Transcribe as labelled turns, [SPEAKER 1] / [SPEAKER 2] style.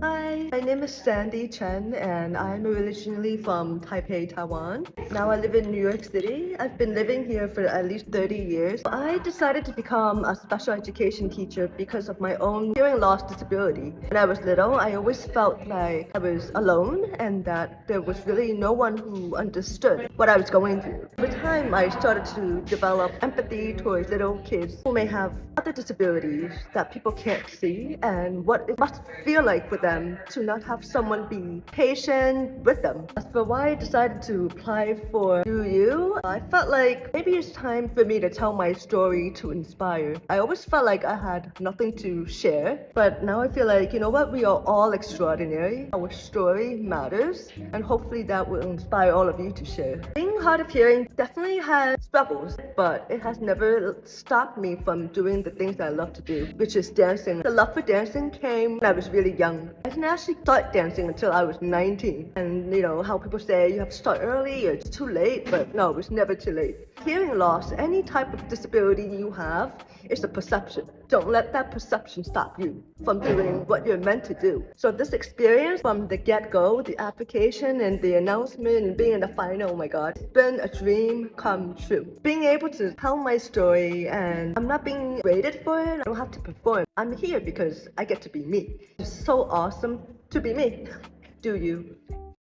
[SPEAKER 1] Hi, my name is Sandy Chen and I'm originally from Taipei, Taiwan. Now I live in New York City. I've been living here for at least 30 years. I decided to become a special education teacher because of my own hearing loss disability. When I was little, I always felt like I was alone and that there was really no one who understood what I was going through. Over time, I started to develop empathy towards little kids who may have other disabilities that people can't see and what it must feel like for them to not have someone be patient with them. As for why I decided to apply for UU, I felt like maybe it's time for me to tell my story to inspire. I always felt like I had nothing to share, but now I feel like, you know what, we are all extraordinary. Our story matters, and hopefully that will inspire all of you to share. Being hard of hearing definitely has struggles, but it has never stopped me from doing the things that I love to do, which is dancing. The love for dancing came when I was really young. I didn't actually start dancing until I was 19. And you know how people say you have to start early or it's too late, but no, it's never too late. Hearing loss, any type of disability you have, is a perception. Don't let that perception stop you from doing what you're meant to do. So this experience from the get-go, the application and the announcement and being in the final, oh my god, it's been a dream come true. Being able to tell my story, and I'm not being rated for it, I don't have to perform. I'm here because I get to be me. It's so awesome to be me. Do you?